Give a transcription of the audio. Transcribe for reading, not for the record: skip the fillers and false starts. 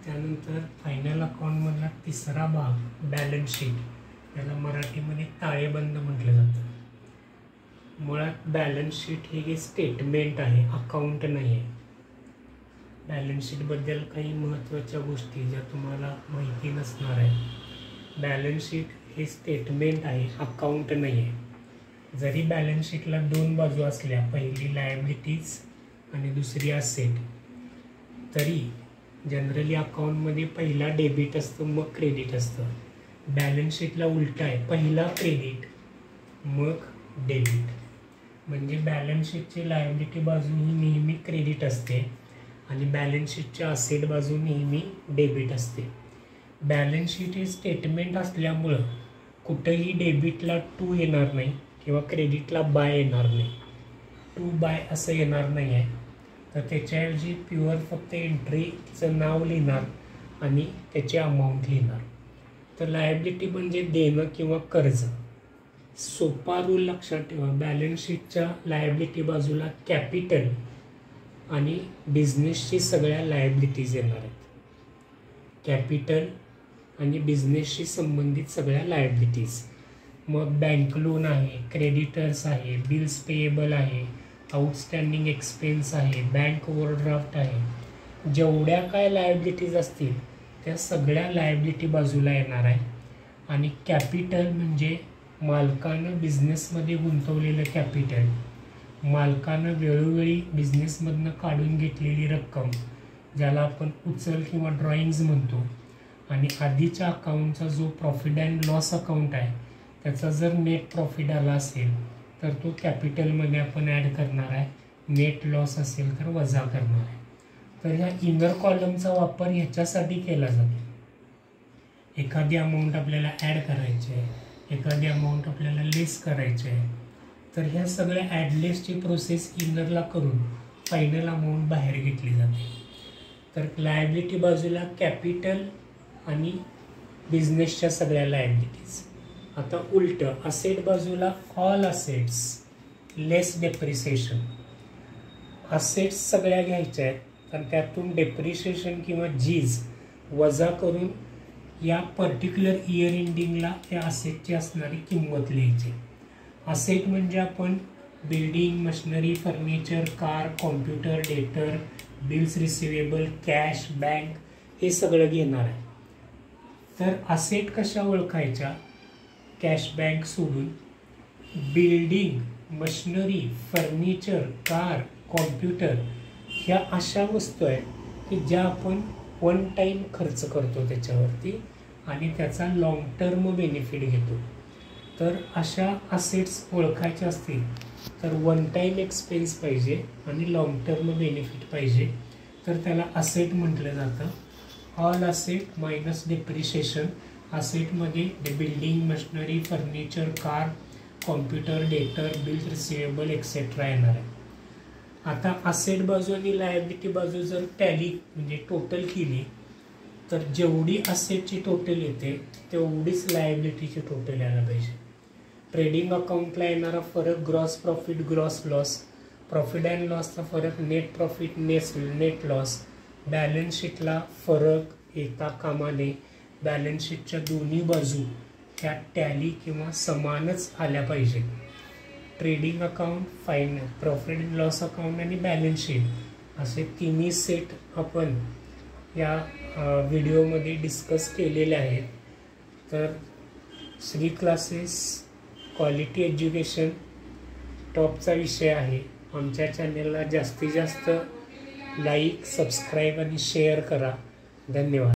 त्यानंतर फायनल अकाउंटमधला तिसरा भाग बॅलन्स शीट, याला मराठीमध्ये ताळेबंद म्हटलं जातं। मुळात बॅलन्स शीट हे स्टेटमेंट आहे, अकाउंट नाही आहे। बॅलन्स शीटबद्दल काही महत्त्वाच्या गोष्टी ज्या तुम्हाला माहिती नसणार आहे। बॅलन्स शीट हे स्टेटमेंट आहे, अकाउंट नाही आहे। जरी बॅलन्स शीटला दोन बाजू असल्या, पहिली लायबिलिटीज आणि दुसरी असेट, तरी जनरली अकाउंटमध्ये पहिला डेबिट असतं मग क्रेडिट असतं। बॅलन्स शीटला उलट आहे, पहिला क्रेडिट मग डेबिट। म्हणजे बॅलन्स शीटची लायबिलिटी बाजू ही नेहमी क्रेडिट असते आणि बॅलन्स शीटची असेट बाजू नेहमी डेबिट असते। बॅलन्स शीट हे स्टेटमेंट असल्यामुळं कुठंही डेबिटला टू येणार नाही किंवा क्रेडिटला बाय येणार नाही, टू बाय असं येणार नाही आहे। तर त्याच्याऐवजी प्युअर फक्त एंट्रीचं नाव लिहिणार आणि त्याची अमाऊंट लिहिणार। तर लायबिलिटी म्हणजे देणं किंवा कर्ज। सोपा रूल लक्षात ठेवा, बॅलन्स शीटच्या लायबिलिटी बाजूला कॅपिटल आणि बिझनेसची सगळ्या लायबिलिटीज येणार आहेत। कॅपिटल आणि बिझनेसशी संबंधित सगळ्या लायबिलिटीज, मग बँक लोन आहे, क्रेडिटर्स आहे, बिल्स पेएबल आहे, आउटस्टँडिंग एक्सपेन्स आहे, बँक ओव्हरड्राफ्ट आहे, जेवढ्या काय लायबिलिटीज असतील त्या सगळ्या लायबिलिटी बाजूला येणार आहे। आणि कॅपिटल म्हणजे मालकानं बिझनेसमध्ये गुंतवलेलं कॅपिटल, मालकानं वेळोवेळी बिझनेसमधनं काढून घेतलेली रक्कम, ज्याला आपण उचल किंवा ड्रॉइंग्ज म्हणतो। आणि आधीच्या अकाउंटचा जो प्रॉफिट अँड लॉस अकाउंट आहे त्याचा जर नेट प्रॉफिट आला असेल तर तो कॅपिटलमध्ये आपण ॲड करणार आहे, नेट लॉस असेल तर वजा करणार आहे। तर ह्या इनर कॉलमचा वापर ह्याच्यासाठी केला जातो, एखादी अमाऊंट आपल्याला ॲड करायची आहे, एखादी अमाऊंट आपल्याला लेस करायची आहे, तर ह्या सगळ्या ॲडलेसची प्रोसेस इनरला करून फायनल अमाऊंट बाहेर घेतली जाते। तर लायबिलिटी बाजूला कॅपिटल आणि बिझनेसच्या सगळ्या लायबिलिटीज। आता उलट असेट बाजूला ऑल असेट्स लेस डेप्रिसिएशन। असेट्स सगळ्या घ्यायच्या आहेत आणि त्यातून डेप्रिसिएशन किंवा जीज वजा करून या पर्टिक्युलर इयर एंडिंगला त्या असेटची असणारी किंमत लिहायची। असेट म्हणजे आपण building, machinery, furniture, car, computer, debtor, bills receivable, cash, bank हे सगळं घेणार आहे। तर असेट कशा ओळखायच्या? कॅश बँक सोडून building, machinery, furniture, car, computer ह्या अशा वस्तू आहेत की ज्या आपण वन टाईम खर्च करतो त्याच्यावरती आणि त्याचा लॉंग टर्म बेनिफिट घेतो। तर अशा असेट्स ओळखायच्या असतील तर वन टाईम एक्सपेन्स पाहिजे आणि लॉंग टर्म बेनिफिट पाहिजे, तर त्याला असेट म्हटलं जातं। ऑल असेट मायनस डेप्रिसिएशन, असेटमध्ये building, machinery, furniture, car, computer, debtor, bills receivable etcetera येणार आहे। आता असेट बाजू आणि लायबिलिटी बाजू जर टॅली म्हणजे टोटल केली तर जेवढी असेटची टोटल येते तेवढीच लायबिलिटीची टोटल यायला पाहिजे। ट्रेडिंग अकाउंटला येणारा फरक gross profit, gross loss, profit and लॉसचा फरक net profit, net loss. Balance शीटला फरक येता कामा नये, बॅलन्स शीटच्या दोन्ही बाजू ह्या टॅली किंवा समानच आल्या पाहिजेत। Trading account, final profit and loss account आणि बॅलन्स शीट असे तिन्ही सेट आपण या व्हिडिओमध्ये डिस्कस केलेले आहेत। तर श्री क्लासेस क्वालिटी एज्युकेशन टॉपचा विषय आहे। आमच्या चॅनलला जास्तीत जास्त लाईक, सबस्क्राईब आणि शेअर करा। धन्यवाद।